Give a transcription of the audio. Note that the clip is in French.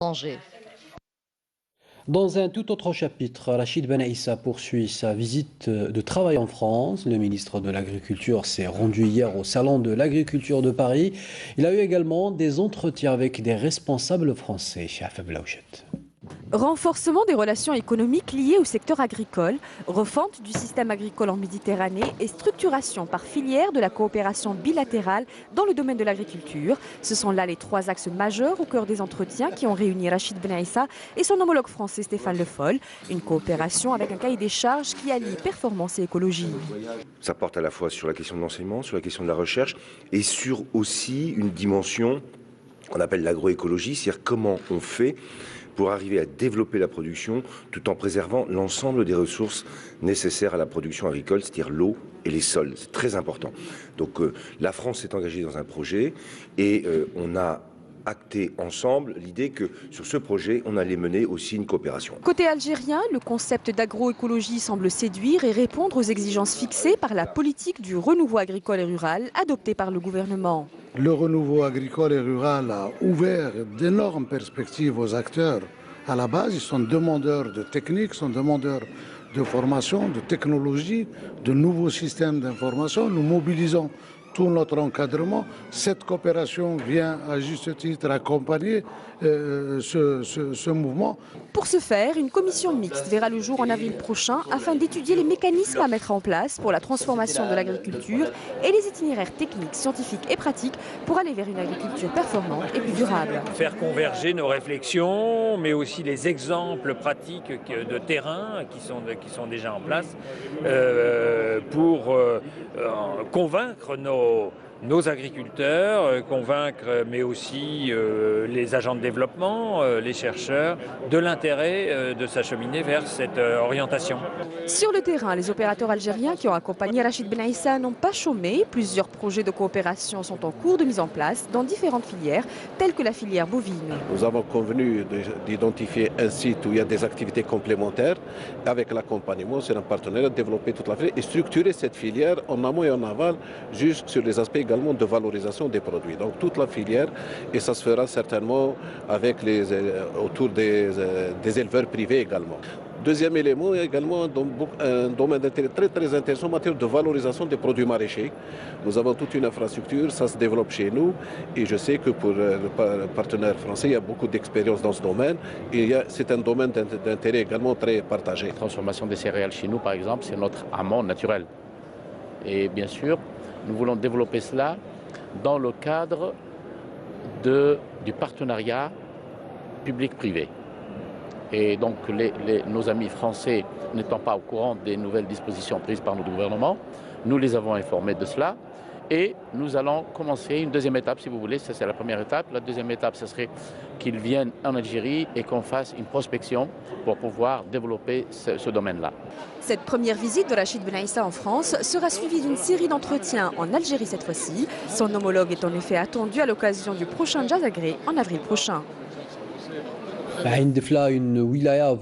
Angers. Dans un tout autre chapitre, Rachid Ben Aissa poursuit sa visite de travail en France. Le ministre de l'Agriculture s'est rendu hier au Salon de l'Agriculture de Paris. Il a eu également des entretiens avec des responsables français. Chaf Blaouchet. Renforcement des relations économiques liées au secteur agricole, refonte du système agricole en Méditerranée et structuration par filière de la coopération bilatérale dans le domaine de l'agriculture. Ce sont là les trois axes majeurs au cœur des entretiens qui ont réuni Rachid Ben Aissa et son homologue français Stéphane Le Foll. Une coopération avec un cahier des charges qui allie performance et écologie. Ça porte à la fois sur la question de l'enseignement, sur la question de la recherche et sur aussi une dimension qu'on appelle l'agroécologie, c'est-à-dire comment on fait pour arriver à développer la production tout en préservant l'ensemble des ressources nécessaires à la production agricole, c'est-à-dire l'eau et les sols. C'est très important. Donc la France s'est engagée dans un projet et on a acté ensemble l'idée que sur ce projet, on allait mener aussi une coopération. Côté algérien, le concept d'agroécologie semble séduire et répondre aux exigences fixées par la politique du renouveau agricole et rural adoptée par le gouvernement. Le renouveau agricole et rural a ouvert d'énormes perspectives aux acteurs. À la base, ils sont demandeurs de techniques, sont demandeurs de formation, de technologie, de nouveaux systèmes d'information. Nous mobilisons tout notre encadrement. Cette coopération vient à juste titre accompagner ce mouvement. Pour ce faire, une commission mixte verra le jour en avril prochain afin d'étudier les mécanismes à mettre en place pour la transformation de l'agriculture et les itinéraires techniques, scientifiques et pratiques pour aller vers une agriculture performante et plus durable. Faire converger nos réflexions, mais aussi les exemples pratiques de terrain qui sont déjà en place pour convaincre nos agriculteurs, convaincre mais aussi les agents de développement, les chercheurs, de l'intérêt de s'acheminer vers cette orientation. Sur le terrain, les opérateurs algériens qui ont accompagné Rachid Ben Aissa n'ont pas chômé. Plusieurs projets de coopération sont en cours de mise en place dans différentes filières, telles que la filière bovine. Nous avons convenu d'identifier un site où il y a des activités complémentaires avec l'accompagnement sur un partenaire, développer toute la filière et structurer cette filière en amont et en aval, juste sur les aspects également de valorisation des produits. Donc toute la filière, et ça se fera certainement avec autour des éleveurs privés également. Deuxième élément, également un domaine d'intérêt très intéressant en matière de valorisation des produits maraîchers. Nous avons toute une infrastructure, ça se développe chez nous et je sais que pour le partenaire français, il y a beaucoup d'expérience dans ce domaine et c'est un domaine d'intérêt également très partagé. La transformation des céréales chez nous, par exemple, c'est notre amont naturel. Et bien sûr, nous voulons développer cela dans le cadre du partenariat public-privé. Et donc nos amis français n'étant pas au courant des nouvelles dispositions prises par notre gouvernement, nous les avons informés de cela. Et nous allons commencer une deuxième étape, si vous voulez, ça c'est la première étape. La deuxième étape, ce serait qu'ils viennent en Algérie et qu'on fasse une prospection pour pouvoir développer ce domaine-là. Cette première visite de Rachid Ben Aissa en France sera suivie d'une série d'entretiens en Algérie cette fois-ci. Son homologue est en effet attendu à l'occasion du prochain Jazz Agré en avril prochain. Une wilaya